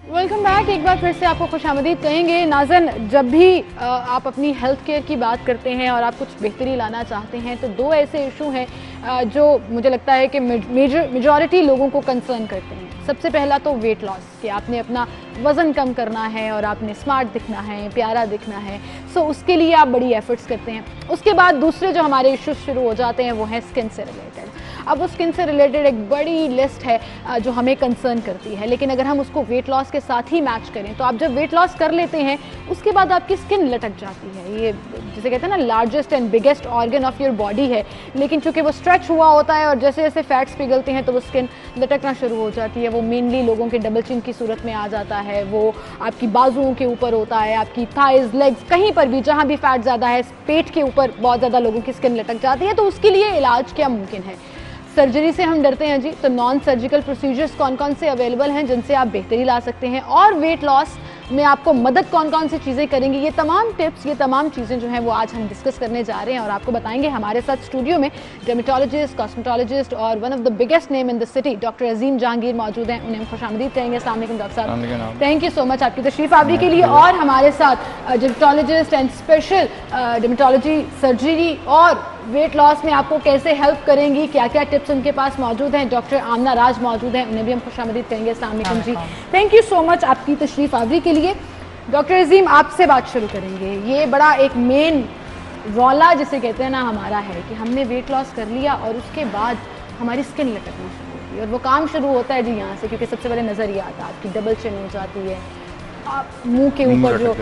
Welcome back. एक बार फिर से आपको खुशामदीद कहेंगे। नाज़न, जब भी आप अपनी हेल्थ केयर की बात करते हैं और आप कुछ बेहतरी लाना चाहते हैं तो दो ऐसे इशू हैं जो मुझे लगता है कि मेजॉरिटी लोगों को कंसर्न करते हैं। सबसे पहला तो वेट लॉस, कि आपने अपना वज़न कम करना है और आपने स्मार्ट दिखना है, प्यारा दिखना है। सो उसके लिए आप बड़ी एफर्ट्स करते हैं। उसके बाद दूसरे जो हमारे इश्यूज शुरू हो जाते हैं वो हैं स्किन से रिलेटेड। अब उस स्किन से रिलेटेड एक बड़ी लिस्ट है जो हमें कंसर्न करती है, लेकिन अगर हम उसको वेट लॉस के साथ ही मैच करें तो आप जब वेट लॉस कर लेते हैं उसके बाद आपकी स्किन लटक जाती है। ये जिसे कहते हैं ना, largest and biggest organ of your body है, लेकिन चूंकि वो स्ट्रेच हुआ होता है और जैसे जैसे फैट्स पिघलते हैं तो वो स्किन लटकना शुरू हो जाती है। वो मेनली लोगों के डबल चिन की सूरत में आ जाता है, वो आपकी बाजुओं के ऊपर होता है, आपकी थाइज, लेग्स, कहीं पर भी जहाँ भी फैट ज़्यादा है, पेट के ऊपर बहुत ज़्यादा लोगों की स्किन लटक जाती है। तो उसके लिए इलाज क्या मुमकिन है? सर्जरी से हम डरते हैं जी, तो नॉन सर्जिकल प्रोसीजर्स कौन कौन से अवेलेबल हैं जिनसे आप बेहतरी ला सकते हैं, और वेट लॉस में आपको मदद कौन कौन सी चीज़ें करेंगी, ये तमाम टिप्स, ये तमाम चीज़ें जो हैं वो आज हम डिस्कस करने जा रहे हैं और आपको बताएंगे। हमारे साथ स्टूडियो में डर्मेटोलॉजिस्ट, कॉस्मेटोलॉजिस्ट और one of the biggest name in the city doctor Azeem Jahangir मौजूद हैं। उन्हें हम खुशामदीद कहेंगे। अस्सलाम वालेकुम डॉक्टर साहब, थैंक यू सो मच आपकी तशरीफ आवरी के लिए। और हमारे साथ dermatologist and special dermatology surgery और वेट लॉस में आपको कैसे हेल्प करेंगी, क्या क्या टिप्स उनके पास मौजूद हैं, डॉक्टर आमना राज मौजूद हैं। उन्हें भी हम खुशामदीद कहेंगे। अस्सलाम वालेकुम जी, थैंक यू सो मच आपकी तशरीफ आवरी के लिए। डॉक्टर अजीम, आपसे बात शुरू करेंगे। ये बड़ा एक मेन रौला जिसे कहते हैं ना हमारा है कि हमने वेट लॉस कर लिया और उसके बाद हमारी स्किन लटकना शुरू होती है, और वो काम शुरू होता है जी यहाँ से, क्योंकि सबसे पहले नज़र ये आता है, आपकी डबल चिन हो जाती है, मुंह के ऊपर जो।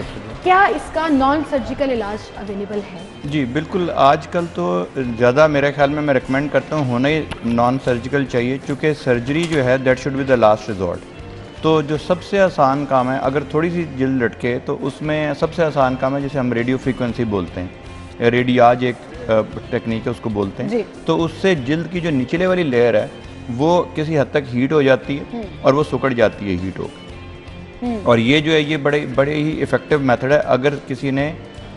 क्या इसका नॉन सर्जिकल इलाज अवेलेबल है? जी बिल्कुल। आजकल तो ज़्यादा मेरे ख्याल में मैं रिकमेंड करता हूँ होना ही नॉन सर्जिकल चाहिए, क्योंकि सर्जरी जो है that should be the last resort. तो जो सबसे आसान काम है, अगर थोड़ी सी जल्द लटके तो उसमें सबसे आसान काम है जिसे हम रेडियो फ्रीक्वेंसी बोलते हैं, या रेडियाज एक टेक्निक है उसको बोलते हैं। तो उससे जल्द की जो निचले वाली लेयर है वो किसी हद तक हीट हो जाती है और वो सुकड़ जाती है हीट होकर। और ये जो है ये बड़े ही इफ़ेक्टिव मेथड है। अगर किसी ने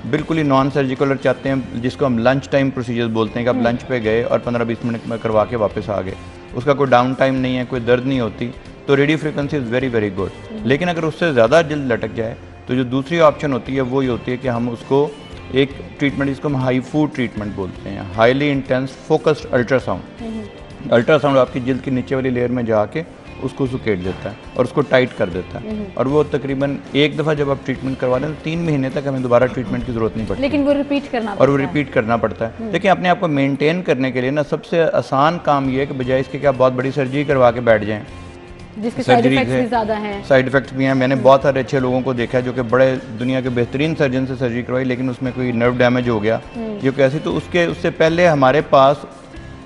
बिल्कुल ही नॉन सर्जिकल चाहते हैं, जिसको हम लंच टाइम प्रोसीजर्स बोलते हैं, कि आप लंच पे गए और 15-20 मिनट में करवा के वापस आ गए, उसका कोई डाउन टाइम नहीं है, कोई दर्द नहीं होती, तो radio frequency is very very good. लेकिन अगर उससे ज़्यादा जल्द लटक जाए तो जो दूसरी ऑप्शन होती है वो ये होती है कि हम उसको एक ट्रीटमेंट, जिसको हम हाई फूड ट्रीटमेंट बोलते हैं, highly intense focused ultrasound. Ultrasound आपकी जल्द की नीचे वाली लेयर में जाके उसको सुकेट देता है और उसको टाइट कर देता है, और वो तकरीबन एक दफ़ा जब आप ट्रीटमेंट करवा लें तो 3 महीने तक हमें दोबारा ट्रीटमेंट की ज़रूरत नहीं पड़ती, लेकिन वो रिपीट करना और वो रिपीट करना पड़ता है। लेकिन अपने आप को मेंटेन करने के लिए ना सबसे आसान काम ये है कि बजाय इसके कि आप बहुत बड़ी सर्जरी करवा के बैठ जाएं, जिसके साइड इफेक्ट्स भी ज़्यादा हैं। साइड इफेक्ट्स भी हैं। मैंने बहुत सारे अच्छे लोगों को देखा है जो कि बड़े दुनिया के बेहतरीन सर्जन से सर्जरी करवाई, लेकिन उसमें कोई नर्व डैमेज हो गया जो कैसी, तो उससे पहले हमारे पास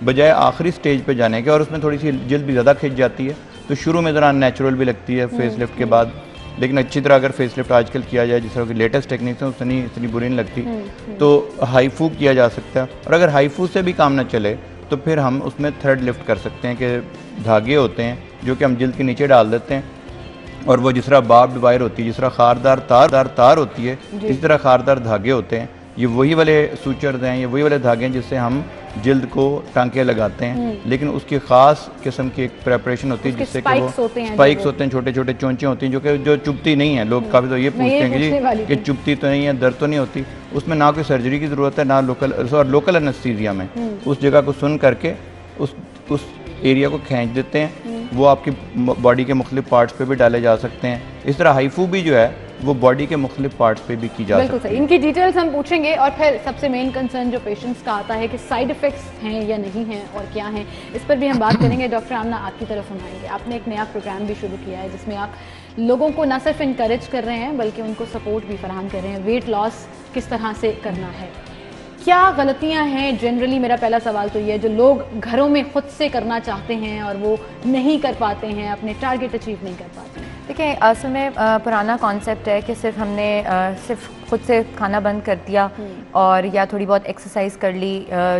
बजाय आखिरी स्टेज पे जाने के, और उसमें थोड़ी सी जल्द भी ज़्यादा खिंच जाती है, तो शुरू में ज़रा नेचुरल भी लगती है फेस लिफ्ट के बाद, लेकिन अच्छी तरह अगर फेस लिफ्ट आजकल किया जाए, जिस तरह की लेटेस्ट टेक्निक्स हैं, उससे नहीं इतनी बुरी नहीं लगती। तो हाईफू किया जा सकता है, और अगर हाईफू से भी काम ना चले तो फिर हम उसमें थ्रेड लिफ्ट कर सकते हैं, कि धागे होते हैं जो कि हम जल्द के नीचे डाल देते हैं, और वो जिस तरह बार्ब्ड वायर होती है, जिस तरह खारदार तार होती है, इस तरह खारदार धागे होते हैं। ये वही वाले सूचर्स हैं, ये वही वाले धागे हैं जिससे हम जल्द को टांके लगाते हैं, लेकिन उसकी ख़ास किस्म की एक प्रेपरेशन होती है जिससे कि वो स्पाइक्स होते हैं, छोटे छोटे चोंचे होती हैं जो चुभती नहीं है। लोग काफ़ी तो ये पूछते हैं कि जी चुभती तो नहीं है, दर्द तो नहीं होती। उसमें ना कोई सर्जरी की ज़रूरत है, ना लोकल एनेस्थीसिया में उस जगह को सुन करके उस एरिया को खींच देते हैं। वो आपकी बॉडी के मुख्तलिफ पार्ट्स पे भी डाले जा सकते हैं। इस तरह हाईफू भी जो है वो बॉडी के मुख्तलिफ पार्ट्स पे भी की जा सकती है। इनकी डिटेल्स हम पूछेंगे, और फिर सबसे मेन कंसर्न जो पेशेंट्स का आता है कि साइड इफ़ेक्ट्स हैं या नहीं हैं और क्या हैं, इस पर भी हम बात करेंगे। डॉक्टर आमना, आपकी तरफ हम आएंगे। आपने एक नया प्रोग्राम भी शुरू किया है जिसमें आप लोगों को न सिर्फ इनकरेज कर रहे हैं बल्कि उनको सपोर्ट भी फराहम कर रहे हैं। वेट लॉस किस तरह से करना है, क्या गलतियां हैं जनरली? मेरा पहला सवाल तो ये है, जो लोग घरों में खुद से करना चाहते हैं और वो नहीं कर पाते हैं, अपने टारगेट अचीव नहीं कर पाते हैं। देखिए, असल में पुराना कॉन्सेप्ट है कि सिर्फ हमने सिर्फ खुद से खाना बंद कर दिया और या थोड़ी बहुत एक्सरसाइज कर ली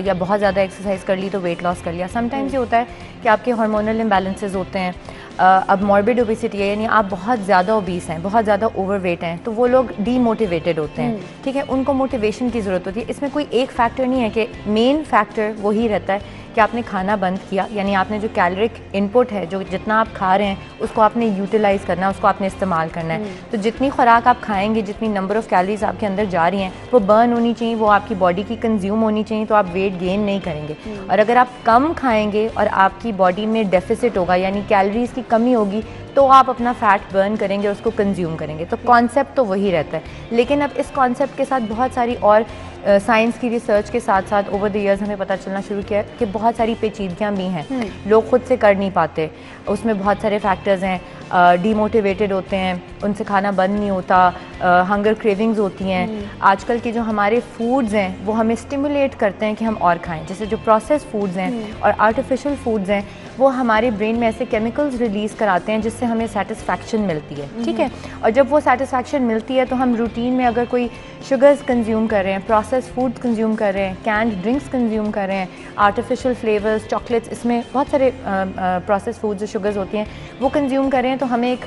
या बहुत ज़्यादा एक्सरसाइज कर ली तो वेट लॉस कर लिया। समटाइम्स ये होता है कि आपके हार्मोनल इम्बैलेंसेस होते हैं। अब मॉर्बिड ओबेसिटी है, यानी आप बहुत ज़्यादा ओबीस हैं, बहुत ज़्यादा ओवरवेट हैं, तो वो लोग डीमोटिवेटेड होते हैं। ठीक है, उनको मोटिवेशन की ज़रूरत होती है। इसमें कोई एक फैक्टर नहीं है कि मेन फैक्टर वही रहता है कि आपने खाना बंद किया, यानी आपने जो कैलोरिक इनपुट है, जो जितना आप खा रहे हैं उसको आपने यूटिलाइज़ करना है, उसको आपने इस्तेमाल करना है। तो जितनी खुराक आप खाएंगे, जितनी नंबर ऑफ़ कैलोरीज आपके अंदर जा रही हैं वो बर्न होनी चाहिए, वो आपकी बॉडी की कंज्यूम होनी चाहिए, तो आप वेट गेन नहीं करेंगे। और अगर आप कम खाएंगे और आपकी बॉडी में डेफिसिट होगा, यानी कैलोरीज की कमी होगी, तो आप अपना फैट बर्न करेंगे, उसको कंज्यूम करेंगे। तो कॉन्सेप्ट तो वही रहता है, लेकिन अब इस कॉन्सेप्ट के साथ बहुत सारी और साइंस की रिसर्च के साथ साथ ओवर द ईयर्स हमें पता चलना शुरू किया कि बहुत सारी पेचीदगियाँ भी हैं, लोग खुद से कर नहीं पाते। उसमें बहुत सारे फैक्टर्स हैं, डीमोटिवेटेड होते हैं, उनसे खाना बंद नहीं होता, हंगर क्रेविंग्स होती हैं। आजकल के जो हमारे फूड्स हैं वो हमें स्टिमुलेट करते हैं कि हम और खाएं, जैसे जो प्रोसेस फूड्स हैं और आर्टिफिशियल फूड्स हैं, वो हमारे ब्रेन में ऐसे केमिकल्स रिलीज़ कराते हैं जिससे हमें सेटिस्फैक्शन मिलती है, ठीक है। और जब वो सेटिस्फैक्शन मिलती है तो हम रूटीन में अगर कोई शुगर्स कंज्यूम कर रहे हैं, प्रोसेस फूड कंज्यूम कर रहे हैं, कैंड ड्रिंक्स कंज्यूम कर रहे हैं, आर्टिफिशियल फ्लेवर्स, चॉकलेट्स, इसमें बहुत सारे प्रोसेस फूड्स जो शुगर्स होती हैं वो कंज्यूम कर रहे हैं, तो हमें एक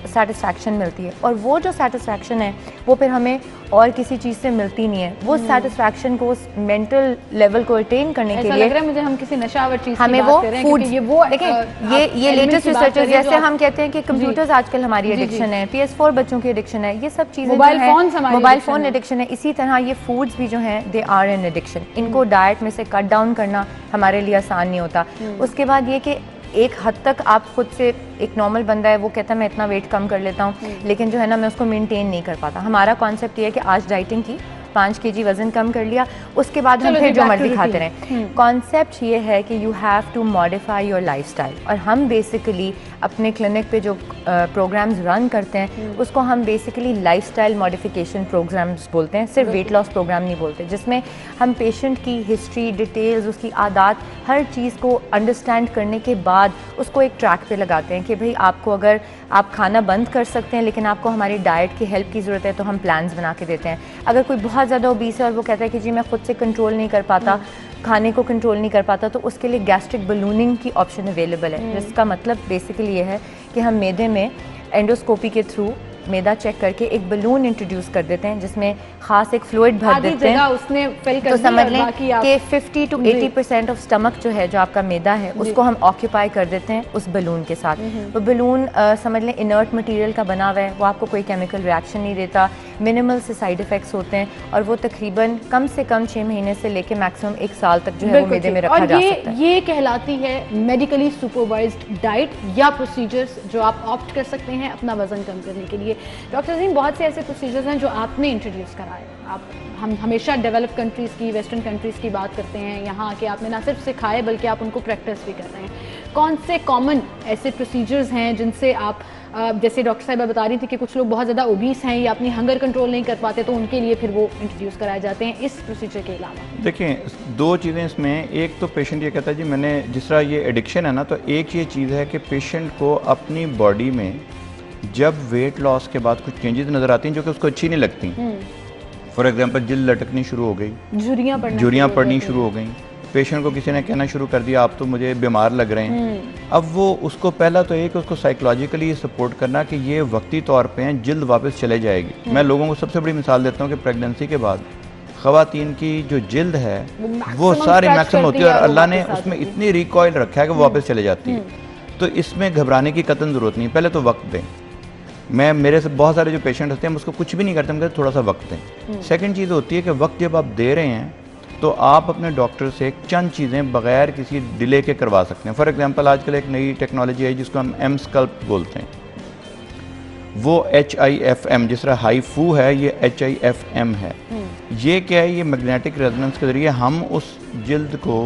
सेटिस्फैक्शन मिलती है। और वो जो सेटिस्फैक्शन है वो फिर हमें और किसी चीज़ से मिलती नहीं है। वो सेटिस्फैक्शन को, उस मेंटल लेवल को अटेन करने के लिए लग रहा है मुझे हम किसी नशावर चीज़ हमें वो फूड, ये लेटेस्ट रिसर्च, जैसे हम कहते हैं कि कंप्यूटर्स आजकल हमारी एडिक्शन है, PS4 बच्चों की एडिक्शन है, ये सब चीज़ें मोबाइल फ़ोन एडिक्शन है। इसी तरह ये फूड्स भी जो हैं दे आर एन एडिक्शन। इनको डाइट में से कट डाउन करना हमारे लिए आसान नहीं होता। उसके बाद ये कि एक हद तक आप खुद से, एक नॉर्मल बंदा है वो कहता है मैं इतना वेट कम कर लेता हूँ, लेकिन जो है ना मैं उसको मेंटेन नहीं कर पाता। हमारा कॉन्सेप्ट ये है कि आज डाइटिंग की, 5 kg वजन कम कर लिया, उसके बाद हम फिर जो मर्जी खाते रहें। कॉन्सेप्ट ये है कि you have to modify your lifestyle. और हम बेसिकली अपने क्लिनिक पे जो प्रोग्राम्स रन करते हैं उसको हम बेसिकली लाइफस्टाइल मॉडिफिकेशन प्रोग्राम्स बोलते हैं, सिर्फ वेट लॉस प्रोग्राम नहीं बोलते, जिसमें हम पेशेंट की हिस्ट्री, डिटेल्स, उसकी आदत, हर चीज़ को अंडरस्टैंड करने के बाद उसको एक ट्रैक पे लगाते हैं कि भाई आपको, अगर आप खाना बंद कर सकते हैं लेकिन आपको हमारी डाइट की हेल्प की ज़रूरत है, तो हम प्लान्स बना के देते हैं। अगर कोई बहुत ज़्यादा ओबीस है और वो कहता है कि जी मैं खुद से कंट्रोल नहीं कर पाता, खाने को कंट्रोल नहीं कर पाता, तो उसके लिए गैस्ट्रिक बलूनिंग की ऑप्शन अवेलेबल है, जिसका मतलब बेसिकली ये है कि हम मैदे में एंडोस्कोपी के थ्रू मैदा चेक करके एक बलून इंट्रोड्यूस कर देते हैं जिसमें खास एक फ्लूइड भर देते हैं, उसने फिल कर तो समझ लें कि 50 to 80% ऑफ स्टमक जो है, जो आपका मैदा है, उसको हम ऑक्यूपाई कर देते हैं उस बलून के साथ। वो बलून समझ लें इनर्ट मटेरियल का बना हुआ है, वो आपको कोई केमिकल रिएक्शन नहीं देता, मिनिमल से साइड इफेक्ट्स होते हैं, और वो तकरीबन कम से कम 6 महीने से लेके मैक्सिमम 1 साल तक जो है वो मैदे में रखा जा सकता है। ये कहलाती है मेडिकली सुपरवाइज्ड डाइट या प्रोसीजर्स जो आप ऑप्ट कर सकते हैं अपना वजन कम करने के लिए। डॉक्टर अजीम, बहुत से ऐसे प्रोसीजर्स हैं जो आपने इंट्रोड्यूस कराए। हम हमेशा डेवलप कंट्रीज़ की, वेस्टर्न कंट्रीज़ की बात करते हैं, यहाँ के आपने ना सिर्फ सिखाए बल्कि आप उनको प्रैक्टिस भी कर रहे हैं। कौन से कॉमन ऐसे प्रोसीजर्स हैं जिनसे आप, जैसे डॉक्टर साहिबा बता रही थी कि कुछ लोग बहुत ज़्यादा ओबीस हैं या अपनी हंगर कंट्रोल नहीं कर पाते, तो उनके लिए फिर वो इंट्रोड्यूस कराए जाते हैं इस प्रोसीजर के अलावा? देखिए, 2 चीज़ें इसमें। एक तो पेशेंट ये कहता है जी मैंने, जिस तरह ये एडिक्शन है ना, तो एक ये चीज़ है कि पेशेंट को अपनी बॉडी में जब वेट लॉस के बाद कुछ चेंजेस नज़र आती हैं जो कि उसको अच्छी नहीं लगती। फॉर एग्जांपल जिल्द लटकनी शुरू हो गई, झुर्रियाँ पड़नी शुरू हो गई, पेशेंट को किसी ने कहना शुरू कर दिया आप तो मुझे बीमार लग रहे हैं। अब वो उसको पहला तो एक उसको साइकोलॉजिकली सपोर्ट करना कि ये वक्ती तौर पे हैं, जिल्द वापस चले जाएगी। मैं लोगों को सबसे बड़ी मिसाल देता हूँ कि प्रेगनेंसी के बाद ख़वातीन की जो जिल्द है वो सारी मैक्सिमम होती है, और अल्लाह ने उसमें इतनी रिकॉइल रखा है कि वो वापस चले जाती है। तो इसमें घबराने की कतई ज़रूरत नहीं, पहले तो वक्त दें। मैं, मेरे से बहुत सारे जो पेशेंट होते हैं उसको कुछ भी नहीं करते, हम कहते थोड़ा सा वक्त दें। सेकंड चीज़ होती है कि वक्त जब आप दे रहे हैं तो आप अपने डॉक्टर से चंद चीज़ें बगैर किसी डिले के करवा सकते हैं। फॉर एग्जांपल आजकल एक नई टेक्नोलॉजी है जिसको हम एम स्कल्प बोलते हैं, वो HIFM, जिस तरह हाईफू है ये HIFM है। ये क्या है? ये मैग्नेटिक रेजोनेंस के ज़रिए हम उस जिल्द को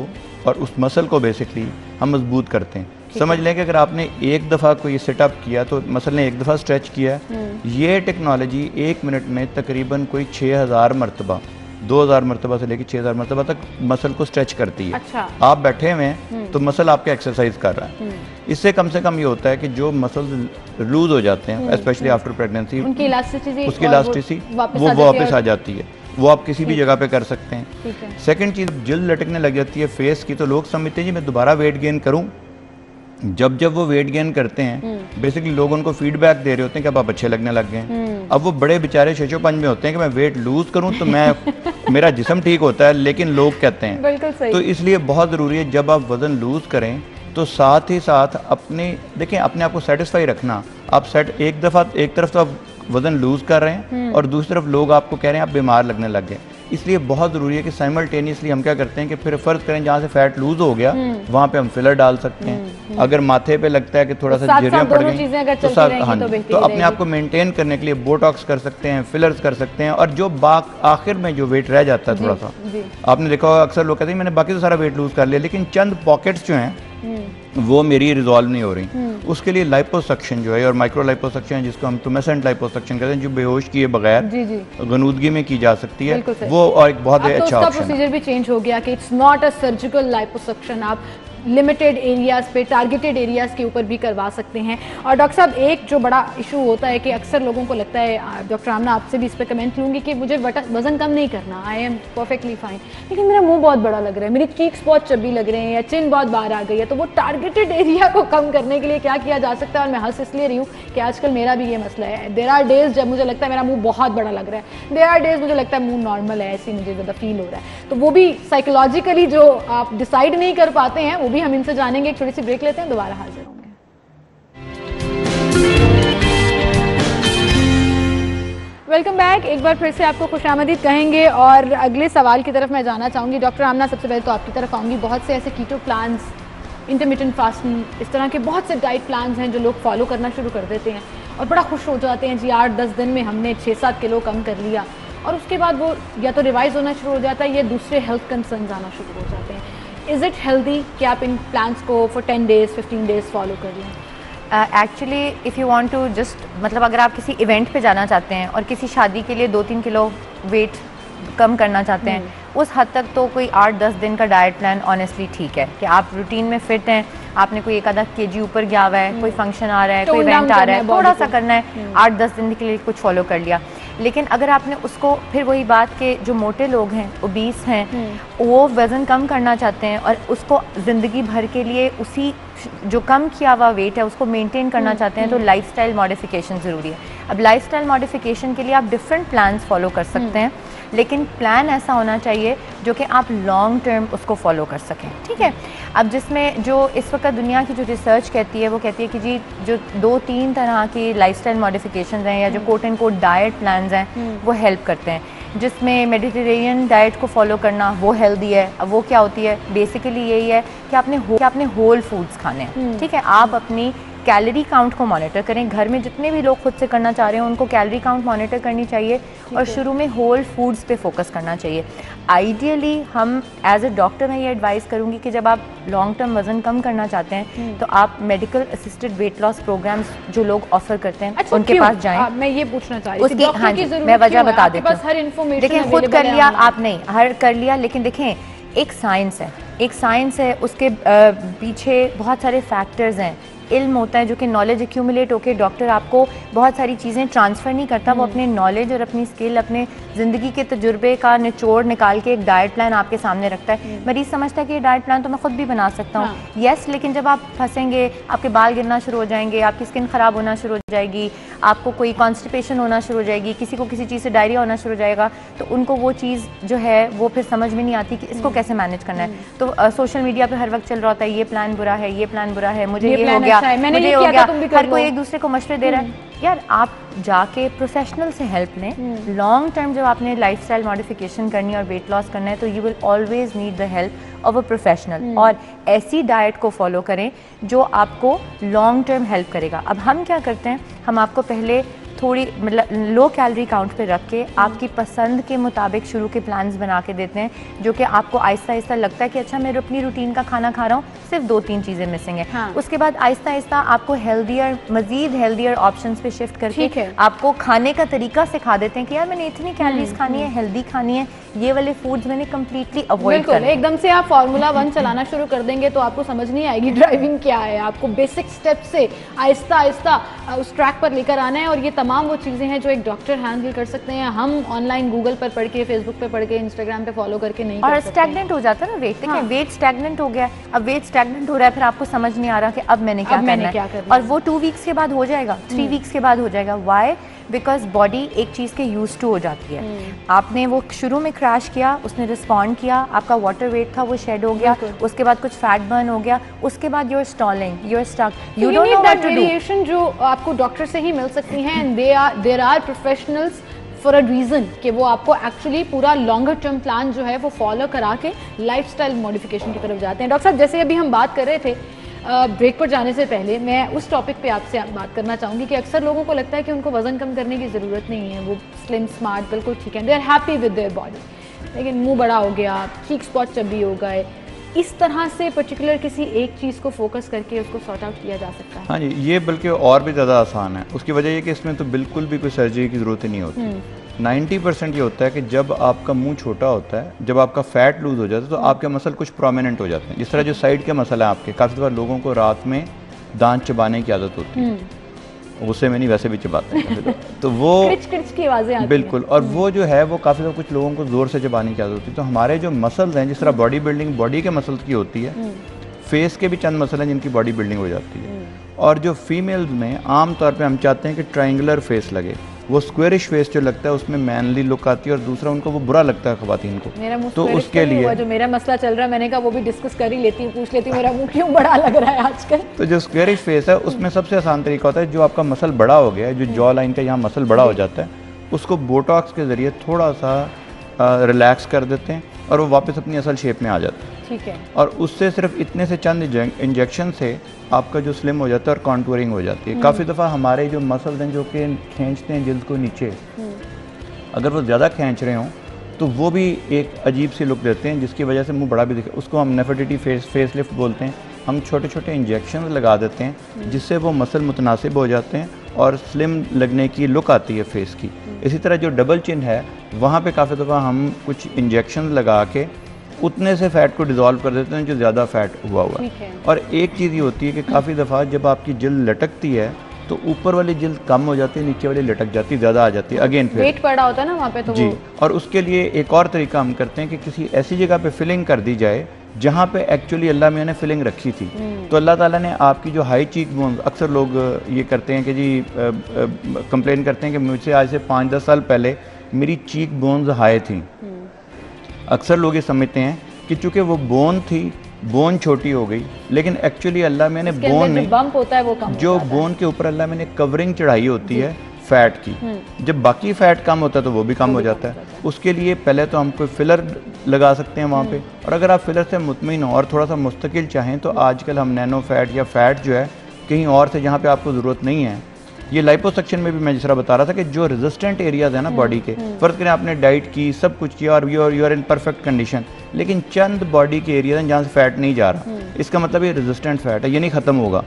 और उस मसल को बेसिकली हम मजबूत करते हैं। समझ लें कि अगर आपने एक दफ़ा कोई सेटअप किया तो मसल ने एक दफ़ा स्ट्रेच किया, ये टेक्नोलॉजी 1 मिनट में तकरीबन कोई 6000 मरतबा, 2000 मरतबा से लेकर 6000 मरतबा तक मसल को स्ट्रेच करती है। अच्छा। आप बैठे हुए हैं तो मसल आपके एक्सरसाइज कर रहा है। इससे कम से कम ये होता है कि जो मसल लूज हो जाते हैं स्पेशली आफ्टर प्रेगनेंसी, उसकी इलास्टिसिटी वो वापस आ जाती है, वो आप किसी भी जगह पे कर सकते हैं। सेकंड चीज़, जिल्द लटकने लग जाती है फेस की, तो लोग समझते हैं जी मैं दोबारा वेट गेन करूं। जब वो वेट गेन करते हैं बेसिकली लोग उनको फीडबैक दे रहे होते हैं कि अब आप अच्छे लगने लग गए हैं। अब वो बड़े बेचारे शेचोपंज में होते हैं कि मैं वेट लूज करूं तो मैं मेरा जिस्म ठीक होता है लेकिन लोग कहते हैं। बिल्कुल सही। तो इसलिए बहुत ज़रूरी है जब आप वज़न लूज़ करें तो साथ ही साथ अपने देखें अपने आप को सेटिस्फाई रखना। आप एक तरफ तो आप वज़न लूज़ कर रहे हैं और दूसरी तरफ लोग आपको कह रहे हैं आप बीमार लगने लग गए। इसलिए बहुत ज़रूरी है कि साइमल्टेनियसली हम क्या करते हैं कि फिर फ़र्ज़ करें जहाँ से फैट लूज़ हो गया वहाँ पे हम फिलर डाल सकते हैं। अगर माथे पे लगता है कि थोड़ा सा झुर्रियाँ पड़ गई तो अपने आप को मेंटेन करने के लिए बोटॉक्स कर सकते हैं, फिलर्स कर सकते हैं। और जो आखिर में जो वेट रह जाता है थोड़ा सा, आपने देखा होगा अक्सर लोग कहते हैं मैंने बाकी तो सारा वेट लूज़ कर लिया लेकिन चंद पॉकेट्स जो हैं वो मेरी रिजॉल्व नहीं हो रही। उसके लिए लाइपोसक्शन जो है और माइक्रो लाइपोसक्शन जिसको हम टुमेसेंट लाइपोसक्शन कहते हैं, जो बेहोश किए बगैर गनूदगी में की जा सकती है, वो और एक बहुत अच्छा ऑप्शन है। प्रोसीजर भी चेंज हो गया कि it's not a surgical liposuction, आप लिमिटेड एरियाज़ पे, टारगेटेड एरियाज़ के ऊपर भी करवा सकते हैं। और डॉक्टर साहब एक जो बड़ा इशू होता है कि अक्सर लोगों को लगता है, डॉक्टर आमना आपसे भी इस पर कमेंट लूँगी कि मुझे वज़न कम नहीं करना, आई एम परफेक्टली फाइन, लेकिन मेरा मुंह बहुत बड़ा लग रहा है, मेरी चीक्स बहुत चब्बी लग रहे हैं या चिन बहुत बाहर आ गई है, तो वो टारगेटेड एरिया को कम करने के लिए क्या किया जा सकता है? और मैं हंस इसलिए रही हूँ कि आजकल मेरा भी ये मसला है। देयर आर डेज जब मुझे लगता है मेरा मुँह बहुत बड़ा लग रहा है, देयर आर डेज मुझे लगता है मुँह नॉर्मल है, ऐसे मुझे ज़्यादा फील हो रहा है। तो वो भी साइकोलॉजिकली जो आप डिसाइड नहीं कर पाते हैं वो भी हम इनसे जानेंगे। एक छोटी सी ब्रेक लेते हैं, दोबारा हाजिर होंगे। Welcome back. एक बार फिर से आपको खुशामदीद कहेंगे और अगले सवाल की तरफ मैं जाना चाहूँगी। डॉक्टर आमना, सबसे पहले तो आपकी तरफ आऊँगी। बहुत से ऐसे कीटो प्लान्स, इंटरमिटेंट फास्टिंग, इस तरह के बहुत से डाइट प्लान्स हैं जो लोग फॉलो करना शुरू कर देते हैं और बड़ा खुश हो जाते हैं जी 8-10 दिन में हमने 6-7 किलो कम कर लिया, और उसके बाद वो या तो रिवाइज होना शुरू हो जाता है या दूसरे हेल्थ कंसर्न आना शुरू हो जाते हैं। इज़ इट हेल्दी कि आप इन प्लान्स को फॉर 10 डेज 15 डेज फॉलो कर लें? Actually if you want to just मतलब अगर आप किसी इवेंट पे जाना चाहते हैं और किसी शादी के लिए 2-3 किलो वेट कम करना चाहते हैं, उस हद तक तो कोई 8-10 दिन का डाइट प्लान ऑनेस्टली ठीक है कि आप रूटीन में फिट हैं, आपने कोई एक आधा केजी ऊपर गया हुआ है, कोई फंक्शन आ रहा है, कोई इवेंट आ रहा है, थोड़ा सा करना है, 8-10 दिन के लिए कुछ फॉलो कर लिया। लेकिन अगर आपने उसको फिर वही बात के जो मोटे लोग हैं, ओबीस हैं, वो वज़न कम करना चाहते हैं और उसको ज़िंदगी भर के लिए उसी जो कम किया हुआ वेट है उसको मेंटेन करना चाहते हैं, तो लाइफस्टाइल मॉडिफिकेशन ज़रूरी है। अब लाइफस्टाइल मॉडिफिकेशन के लिए आप डिफरेंट प्लान्स फॉलो कर सकते हैं, लेकिन प्लान ऐसा होना चाहिए जो कि आप लॉन्ग टर्म उसको फॉलो कर सकें, ठीक है। अब जिसमें जो इस वक्त दुनिया की जो रिसर्च कहती है वो कहती है कि जी जो 2-3 तरह की लाइफस्टाइल मॉडिफिकेशंस हैं या जो quote and quote diet plans हैं वो हेल्प करते हैं, जिसमें मेडिटेरेनियन डाइट को फॉलो करना वो हेल्दी है। अब वो क्या होती है? बेसिकली यही है कि आपने होल फूड्स खाने हैं, ठीक है। आप अपनी कैलोरी काउंट को मॉनिटर करें, घर में जितने भी लोग खुद से करना चाह रहे हैं उनको कैलोरी काउंट मॉनिटर करनी चाहिए और शुरू में होल फूड्स पे फोकस करना चाहिए। आइडियली हम एज ए डॉक्टर मैं ये एडवाइस करूँगी कि जब आप लॉन्ग टर्म वज़न कम करना चाहते हैं तो आप medical assisted weight loss programs जो लोग ऑफर करते हैं उनके पास जाएं। मैं ये पूछना चाह रही थी, हाँ जी, मैं वजह बता देती हूँ। देखिए खुद कर लिया आप नहीं, हर कर लिया, लेकिन देखें एक साइंस है, उसके पीछे बहुत सारे फैक्टर्स हैं, इल्म होता है जो कि नॉलेज एक्यूमुलेट होकर डॉक्टर आपको बहुत सारी चीज़ें ट्रांसफ़र नहीं करता, वो अपने नॉलेज और अपनी स्किल, अपने ज़िंदगी के तजुर्बे का निचोड़ निकाल के एक डाइट प्लान आपके सामने रखता है। मरीज़ समझता है कि ये डाइट प्लान तो मैं खुद भी बना सकता हूँ, यस, लेकिन जब आप फंसेंगे, आपके बाल गिरना शुरू हो जाएंगे, आपकी स्किन ख़राब होना शुरू हो जाएगी, आपको कोई कॉन्स्टिपेशन होना शुरू हो जाएगी, किसी को किसी चीज़ से डायरिया होना शुरू हो जाएगा, तो उनको वो चीज़ जो है वो फिर समझ में नहीं आती कि इसको कैसे मैनेज करना है। तो सोशल मीडिया पर हर वक्त चल रहा होता है ये प्लान बुरा है, ये प्लान बुरा है, मुझे ये हो गया, मुझे ये हो गया, हर कोई एक दूसरे को मशवरे दे रहा है। यार आप जाके प्रोफेशनल से हेल्प लें। लॉन्ग टर्म जब आपने लाइफस्टाइल मॉडिफिकेशन करनी है और वेट लॉस करना है तो you will always need the help of a professional, और ऐसी डाइट को फॉलो करें जो आपको लॉन्ग टर्म हेल्प करेगा। अब हम क्या करते हैं, हम आपको पहले थोड़ी मतलब लो कैलोरी काउंट पे रख के आपकी पसंद के मुताबिक शुरू के प्लान्स बना के देते हैं, जो कि आपको आहिस्ता आहिस्ता लगता है कि अच्छा मैं अपनी रूटीन का खाना खा रहा हूँ, सिर्फ 2-3 चीज़ें मिसिंग है। हाँ। उसके बाद आहिस्ता आहिस्ता आपको मज़ीद हेल्दियर ऑप्शंस पे शिफ्ट करके आपको खाने का तरीका सिखा देते हैं कि यार मैंने इतनी कैलोरीज खानी है, हेल्दी खानी है, ये वाले फूड्स मैंने कम्प्लीटली अवॉइड करना है। एकदम से आप फार्मूला 1 चलाना शुरू कर देंगे तो आपको समझ नहीं आएगी ड्राइविंग क्या है। आपको बेसिक स्टेप से आहिस्ता आहिस्ता उस ट्रैक पर लेकर आना है और ये तमाम तमाम वो चीज़ें हैं जो एक डॉक्टर हैंडल कर सकते हैं, हम ऑनलाइन गूगल पर पढ़ के, फेसबुक पे पढ़ के, इंस्टाग्राम पे फॉलो करके नहीं और कर सकते। स्टैग्नेंट हो जाता है ना वेट। देखिए वेट स्टैग्नेंट हो गया, अब वेट स्टैग्नेंट हो रहा है, फिर आपको समझ नहीं आ रहा कि अब मैंने क्या करना है, और वो 2 वीक्स के बाद हो जाएगा, 3 वीक्स के बाद हो जाएगा। वाई? बिकॉज बॉडी एक चीज़ के यूज टू हो जाती है। आपने वो शुरू में क्रैश किया, उसने रिस्पॉन्ड किया, आपका वाटर वेट था वो शेड हो गया, उसके बाद कुछ फैट बर्न हो गया, उसके बाद you're stalling, you're stuck, you don't know what to do. Variation जो आपको डॉक्टर से ही मिल सकती हैं, and there are professionals for a reason कि वो आपको एक्चुअली पूरा लॉन्गर टर्म प्लान जो है वो फॉलो करा के लाइफस्टाइल मॉडिफिकेशन की तरफ जाते हैं। डॉक्टर साहब, जैसे अभी हम बात कर रहे थे, ब्रेक पर जाने से पहले मैं उस टॉपिक पे आपसे बात करना चाहूँगी कि अक्सर लोगों को लगता है कि उनको वज़न कम करने की ज़रूरत नहीं है, वो स्लिम स्मार्ट बिल्कुल ठीक है, they are happy with their body, लेकिन मुंह बड़ा हो गया, चीक स्पॉट चब्बी हो गए, इस तरह से पर्टिकुलर किसी एक चीज़ को फोकस करके उसको सॉर्ट आउट किया जा सकता है? हाँ जी, ये बल्कि और भी ज़्यादा आसान है। उसकी वजह ये कि इसमें तो बिल्कुल भी कोई सर्जरी की ज़रूरत ही नहीं होती। 90% ये होता है कि जब आपका मुंह छोटा होता है, जब आपका फैट लूज हो जाता है, तो आपके मसल कुछ प्रोमिनेंट हो जाते हैं। जिस तरह जो साइड के मसल हैं आपके, काफ़ी बार लोगों को रात में दांत चबाने की आदत होती है, गुस्से में नहीं वैसे भी चबाते हैं तो वो क्रिच की आवाज़ें आती बिल्कुल, और वो जो है वो काफ़ी बार कुछ लोगों को ज़ोर से चबाने की आदत होती है। तो हमारे जो मसल्स हैं, जिस तरह बॉडी बिल्डिंग बॉडी के मसल्स की होती है, फेस के भी चंद मसल हैं जिनकी बॉडी बिल्डिंग हो जाती है। और जो फीमेल्स में आम तौर पे हम चाहते हैं कि ट्रायंगुलर फेस लगे, वो स्क्वेरिश फेस जो लगता है उसमें मैनली लुक आती है, और दूसरा उनको वो बुरा लगता है खवातीन को। मेरा मुंह तो उसके लिए जो मेरा मसला चल रहा है, मैंने कहा वो भी डिस्कस कर ही लेती हूँ, पूछ लेती हूँ मेरा मुंह क्यों बड़ा लग रहा है आजकल। तो जो स्क्वेरिश फेस है उसमें सबसे आसान तरीका होता है, जो आपका मसल बड़ा हो गया है, जो जॉ लाइन का यहाँ मसल बड़ा हो जाता है, उसको बोटॉक्स के ज़रिए थोड़ा सा रिलैक्स कर देते हैं और वो वापस अपनी असल शेप में आ जाता है। ठीक है। और उससे सिर्फ इतने से चंद इंजेक्शन से आपका जो स्लिम हो जाता है और कॉन्टूरिंग हो जाती है। काफ़ी दफ़ा हमारे जो मसल्स हैं जो कि खींचते हैं जिल्द को नीचे, अगर वो ज़्यादा खींच रहे हों तो वो भी एक अजीब सी लुक देते हैं, जिसकी वजह से मुंह बड़ा भी दिखे। उसको हम नेफर्टिटी फेस लिफ्ट बोलते हैं। हम छोटे छोटे इंजेक्शन लगा देते हैं जिससे वो मसल मुतनासिब हो जाते हैं और स्लिम लगने की लुक आती है फेस की। इसी तरह जो डबल चिन है, वहाँ पे काफ़ी दफ़ा हम कुछ इंजेक्शन लगा के उतने से फ़ैट को डिज़ोल्व कर देते हैं जो ज़्यादा फ़ैट हुआ हुआ है। और एक चीज़ ये होती है कि काफ़ी दफ़ा जब आपकी जिल्द लटकती है तो ऊपर वाली जिल्द कम हो जाती है, नीचे वाली लटक जाती है, ज़्यादा आ जाती है। अगेन फिर वेट पड़ा होता है ना वहाँ पे, तो जी। और उसके लिए एक और तरीका हम करते हैं कि किसी ऐसी जगह पे फिलिंग कर दी जाए जहाँ पे एक्चुअली अल्लाह मियाँ ने फिलिंग रखी थी। तो अल्लाह ताला ने आपकी जो हाई चीक बोन्स, अक्सर लोग ये करते हैं कि जी कंप्लेन करते हैं कि मुझसे आज से 5-10 साल पहले मेरी चीक बोन्स हाई थी। अक्सर लोग ये समझते हैं कि चूँकि वो बोन थी, बोन छोटी हो गई, लेकिन एक्चुअली अल्लाह मैंने बोन नहीं, बम्प होता है वो कम जो बोन के ऊपर अल्लाह मैंने कवरिंग चढ़ाई होती है फैट की, जब बाकी फैट कम होता है तो वो भी कम हो जाता है। उसके लिए पहले तो हम कोई फिलर लगा सकते हैं वहाँ पे, और अगर आप फिलर से मुतमिन हो और थोड़ा सा मुस्तकिल चाहें तो आजकल हम नैनो फैट या फैट जो है कहीं और से जहाँ पे आपको ज़रूरत नहीं है, ये लाइपोसक्शन में भी मैं जिस तरह बता रहा था कि जो रेजिस्टेंट एरियाज है ना बॉडी के, फर्ज करें आपने डाइट की, सब कुछ किया और you are in perfect condition, लेकिन चंद बॉडी के एरिया हैं जहाँ से फैट नहीं जा रहा, इसका मतलब ये रेजिस्टेंट फैट है, ये नहीं ख़त्म होगा।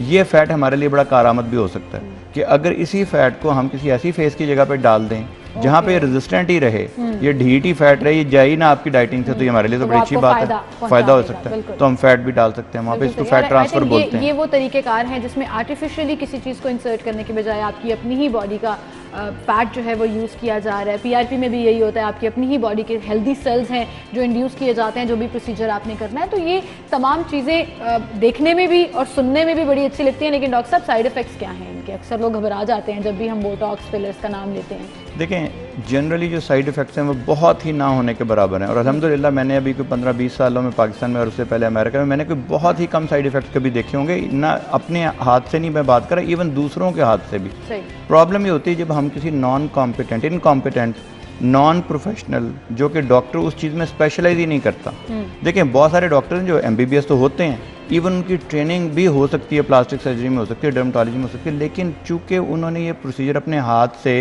ये फैट हमारे लिए बड़ा कारआमद भी हो सकता है कि अगर इसी फैट को हम किसी ऐसी फेस की जगह पे डाल दें जहाँ पे रेजिस्टेंट ही रहे, ये ढीठ ही फैट रहे, ये जाए ना आपकी डाइटिंग से, तो ये हमारे लिए तो बड़ी अच्छी बात है, फ़ायदा हो सकता है। तो हम फैट भी डाल सकते हैं वहाँ पे, इसको फैट ट्रांसफ़र बोलते हैं। ये वो तरीक़ेकार हैं जिसमें आर्टिफिशियली किसी चीज़ को इंसर्ट करने के बजाय आपकी अपनी ही बॉडी का फैट जो है वो यूज़ किया जा रहा है। पीआरपी में भी यही होता है, आपकी अपनी ही बॉडी के हेल्दी सेल्स हैं जो इंड्यूस किए जाते हैं, जो भी प्रोसीजर आपने करना है। तो ये तमाम चीज़ें देखने में भी और सुनने में भी बड़ी अच्छी लगती हैं, लेकिन डॉक्टर साहब साइड इफ़ेक्ट्स क्या हैं इनके? अक्सर लोग घबरा जाते हैं जब भी हम बोटॉक्स फिलर्स का नाम लेते हैं। देखें, जनरली जो साइड इफ़ेक्ट्स हैं वो बहुत ही ना होने के बराबर हैं, और अल्हम्दुलिल्लाह मैंने अभी कोई 15-20 सालों में पाकिस्तान में और उससे पहले अमेरिका में मैंने कोई बहुत ही कम साइड इफ़ेक्ट्स कभी देखे होंगे ना। अपने हाथ से नहीं मैं बात कर रहा, इवन दूसरों के हाथ से भी। प्रॉब्लम ये होती है जब हम किसी non competent, incompetent, non professional, जो कि डॉक्टर उस चीज़ में स्पेशलाइज ही नहीं करता। देखें, बहुत सारे डॉक्टर हैं जो MBBS तो होते हैं, इवन उनकी ट्रेनिंग भी हो सकती है, प्लास्टिक सर्जरी में हो सकती है, डर्मेटोलॉजी में हो सकती है, लेकिन चूँकि उन्होंने ये प्रोसीजर अपने हाथ से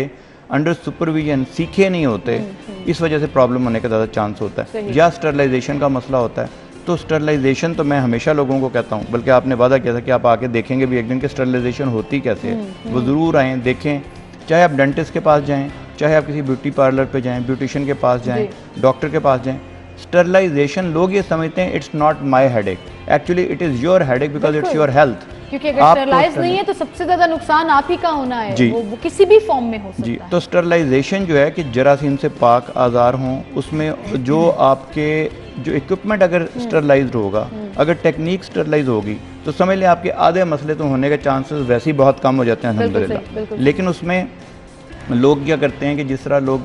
अंडर सुपरविजन सीखे नहीं होते, इस वजह से प्रॉब्लम होने का ज़्यादा चांस होता है। या स्टरलाइजेशन का मसला होता है। तो स्टरलाइजेशन तो मैं हमेशा लोगों को कहता हूँ, बल्कि आपने वादा किया था कि आप आके देखेंगे भी एक दिन कि स्टरलाइजेशन होती कैसे है, वो ज़रूर आएँ देखें। चाहे आप डेंटिस्ट के पास जाएँ, चाहे आप किसी ब्यूटी पार्लर पे जाएँ, ब्यूटिशियन के पास जाएँ, डॉक्टर के पास जाएँ। स्टरलाइजेशन लोग ये समझते हैं it's not my headache, actually it is your headache because it's your health. क्योंकि अगर स्टरलाइज नहीं है तो सबसे ज्यादा नुकसान आप ही का होना है, वो किसी भी फॉर्म में हो सकता है। तो स्टरलाइजेशन जो है कि जरासीम से पाक आज़ार हों, उसमें जो आपके जो इक्विपमेंट अगर स्टरलाइज्ड होगा, अगर टेक्निक स्टरलाइज होगी, तो समझ लें आपके आधे मसले तो होने के चांसेस वैसे ही बहुत कम हो जाते हैं अल्हम्दुलिल्लाह। लेकिन उसमें लोग क्या करते हैं कि जिस तरह लोग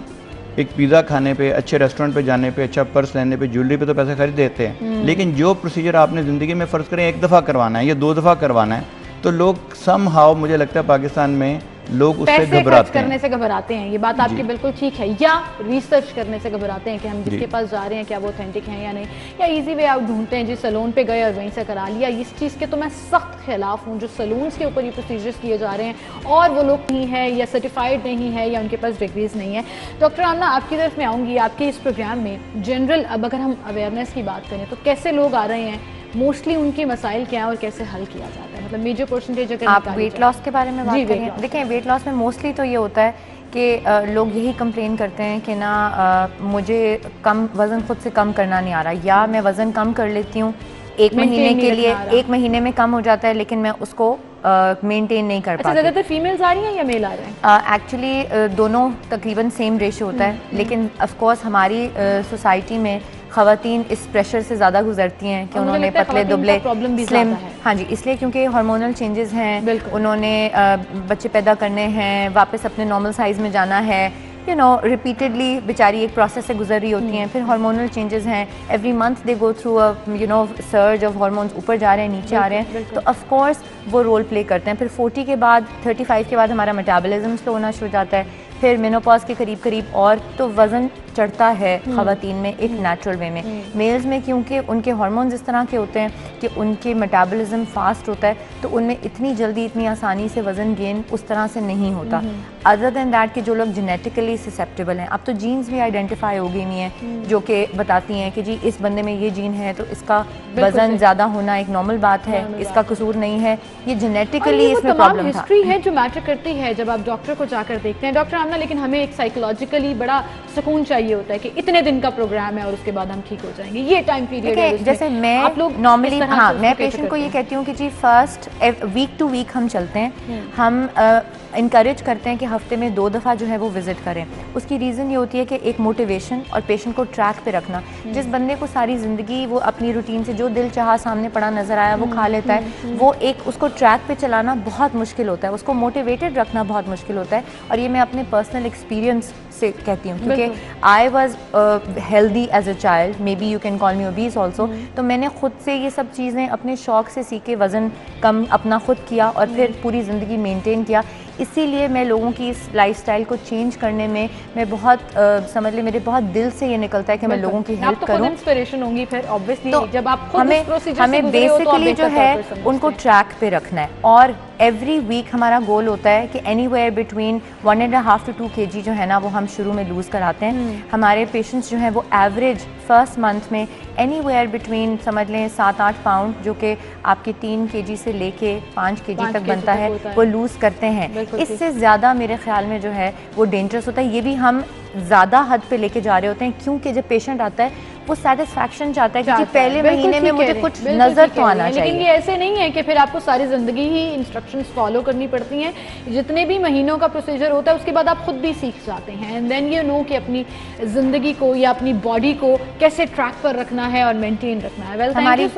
एक पिज़्ज़ा खाने पे, अच्छे रेस्टोरेंट पे जाने पे, अच्छा पर्स लेने पे, ज्वेलरी पे तो पैसे खरीद देते हैं, लेकिन जो प्रोसीजर आपने ज़िंदगी में फ़र्ज़ करें 1 दफ़ा करवाना है या 2 दफ़ा करवाना है, तो लोग समहाउ मुझे लगता है पाकिस्तान में लोग उससे घबराते करने से घबराते हैं। ये बात आपकी बिल्कुल ठीक है, या रिसर्च करने से घबराते हैं कि हम जिसके पास जा रहे हैं क्या वो ऑथेंटिक हैं या नहीं, या इजी वे आउट ढूंढते हैं जी सैलून पे गए और वहीं से करा लिया। इस चीज़ के तो मैं सख्त खिलाफ हूँ जो सैलून्स के ऊपर ये प्रोसीजर्स किए जा रहे हैं और वो लोग नहीं है या सर्टिफाइड नहीं है या उनके पास डिग्रीज नहीं है। डॉक्टर आमना, आपकी तरफ में आऊँगी। आपके इस प्रोग्राम में जनरल, अब अगर हम अवेयरनेस की बात करें तो कैसे लोग आ रहे हैं, मोस्टली उनके मसाइल क्या है और कैसे हल किया जाता है, मतलब मेजर परसेंटेज अगर आप वेट लॉस के बारे में बात करें, देखें वेट लॉस में मोस्टली तो ये होता है कि लोग यही कंप्लेन करते हैं कि ना मुझे कम वज़न खुद से कम करना नहीं आ रहा, या मैं वज़न कम कर लेती हूँ 1 महीने के लिए, 1 महीने में कम हो जाता है लेकिन मैं उसको मेंटेन नहीं कर पाती। ज़्यादातर फीमेल्स आ रही हैं या मेल आ रहे हैं? एक्चुअली दोनों तकरीबन सेम रेशो होता है, लेकिन ऑफ कोर्स हमारी सोसाइटी में ख़वातीन इस प्रेशर से ज़्यादा गुजरती हैं कि उन्होंने पतले दुबले स्लिम, हाँ जी, इसलिए क्योंकि हार्मोनल चेंजेस हैं, उन्होंने बच्चे पैदा करने हैं, वापस अपने नॉर्मल साइज़ में जाना है, यू नो रिपीटेडली बेचारी एक प्रोसेस से गुजर रही होती हैं, फिर हार्मोनल चेंजेस हैं, every month they go through a you know surge of hormones, ऊपर जा रहे हैं नीचे आ रहे हैं, तो ऑफ कोर्स वो रोल प्ले करते हैं। फिर 40 के बाद 35 के बाद हमारा मेटाबॉलिज्म स्लो होना शुरू हो जाता है, फिर मेनोपॉज के करीब करीब और तो वज़न चढ़ता है ख़वातीन में एक नेचुरल वे में। मेल्स में क्योंकि उनके हार्मोन्स इस तरह के होते हैं कि उनके मेटाबॉलिज्म फास्ट होता है, तो उनमें इतनी जल्दी इतनी आसानी से वज़न गेन उस तरह से नहीं होता। अदर दैन दैट कि जो लोग जेनेटिकली ससेप्टेबल हैं, अब तो जीन्स भी आइडेंटिफाई हो गई हुई हैं जो कि बताती हैं कि जी इस बंदे में ये जीन है तो इसका वज़न ज़्यादा होना एक नॉर्मल बात है, इसका कसूर नहीं है, ये जेनेटिकली इसमें प्रॉब्लम था। हिस्ट्री है जो मैटर करती है जब आप डॉक्टर को जाकर देखते हैं। डॉक्टर आमना, लेकिन हमें एक साइकोलॉजिकली बड़ा सुकून चाहिए होता है कि इतने दिन का प्रोग्राम है और उसके बाद हम ठीक हो जाएंगे, ये टाइम पीरियड है। जैसे मैं आप लोग नॉर्मली, हाँ, मैं पेशेंट को ये कहती हूँ कि जी फर्स्ट वीक टू वीक हम चलते हैं, हम इनकरेज करते हैं कि हफ्ते में 2 दफ़ा जो है वो विजिट करें। उसकी रीज़न ये होती है कि एक मोटिवेशन और पेशेंट को ट्रैक पे रखना। जिस बंदे को सारी ज़िंदगी वो अपनी रूटीन से जो दिल चाहा सामने पड़ा नज़र आया वो खा लेता है, वो एक उसको ट्रैक पे चलाना बहुत मुश्किल होता है, उसको मोटिवेटेड रखना बहुत मुश्किल होता है। और ये मैं अपने पर्सनल एक्सपीरियंस से कहती हूँ क्योंकि I was healthy as a child, maybe you can call me obese also, तो मैंने खुद से ये सब चीज़ें अपने शौक से सीखे, वज़न कम अपना खुद किया और फिर पूरी ज़िंदगी मेंटेन किया। इसीलिए मैं लोगों की इस लाइफस्टाइल को चेंज करने में मैं बहुत समझ ले मेरे बहुत दिल से ये निकलता है कि मैं लोगों की हेल्प करूं। इंस्पिरेशन होंगी फिर ऑब्वियसली, तो जब आप खुद हमें बेसिकली जो है उनको ट्रैक पे रखना है। और एवरी वीक हमारा गोल होता है कि एनीवेयर बिटवीन 1.5 to 2 kg जो है ना वो हम शुरू में लूज़ कराते हैं। हमारे पेशेंट्स जो हैं वो एवरेज फर्स्ट मंथ में एनीवेयर बिटवीन समझ लें 7-8 पाउंड, जो कि आपके 3 kg से लेके 5 kg तक बनता है, वो लूज़ करते हैं। इससे ज़्यादा मेरे ख्याल में जो है वो डेंजरस होता है। ये भी हम ज़्यादा हद पे लेके जा रहे होते हैं क्योंकि जब पेशेंट आता है वो सेटिस्फैक्शन चाहता है कि पहले महीने में मुझे कुछ नज़र तो आना चाहिए। लेकिन ये ऐसे नहीं है कि फिर आपको सारी ज़िंदगी ही इंस्ट्रक्शंस फॉलो करनी पड़ती हैं। जितने भी महीनों का प्रोसीजर होता है उसके बाद आप खुद भी सीख जाते हैं, एंड देन यू नो कि अपनी ज़िंदगी को या अपनी बॉडी को कैसे ट्रैक पर रखना है और मेंटेन रखना है। वेल, हमारी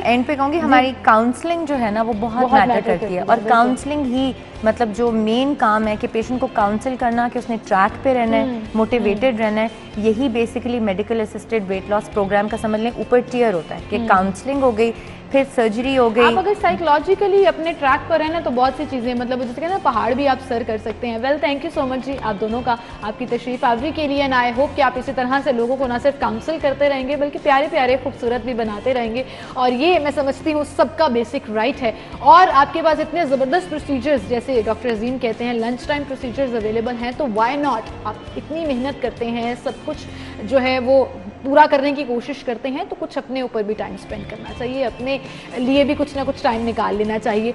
एंड पे कहूँगी हमारी काउंसलिंग जो है ना वो बहुत मैटर करती है, और काउंसलिंग ही मतलब जो मेन काम है कि पेशेंट को काउंसिल करना, कि उसने ट्रैक पे रहना है, मोटिवेटेड रहना है, यही basically medical assisted weight loss program का समझ लें ऊपर टियर होता है कि काउंसलिंग हो गई, फिर सर्जरी हो गई। आप अगर साइकोलॉजिकली अपने ट्रैक पर है ना तो बहुत सी चीज़ें, मतलब जैसे कहते हैं पहाड़ भी आप सर कर सकते हैं। Well, thank you so much जी आप दोनों का, आपकी तशरीफ आवरी के लिए, एंड आई होप कि आप इसी तरह से लोगों को ना सिर्फ काउंसिल करते रहेंगे बल्कि प्यारे प्यारे खूबसूरत भी बनाते रहेंगे, और ये मैं समझती हूँ सबका बेसिक राइट है। और आपके पास इतने ज़बरदस्त प्रोसीजर्स जैसे डॉक्टर अजीम कहते हैं लंच टाइम प्रोसीजर्स अवेलेबल हैं, तो वाई नॉट, आप इतनी मेहनत करते हैं, सब कुछ जो है वो पूरा करने की कोशिश करते हैं, तो कुछ अपने ऊपर भी टाइम स्पेंड करना चाहिए, अपने लिए भी कुछ ना कुछ टाइम निकाल लेना चाहिए।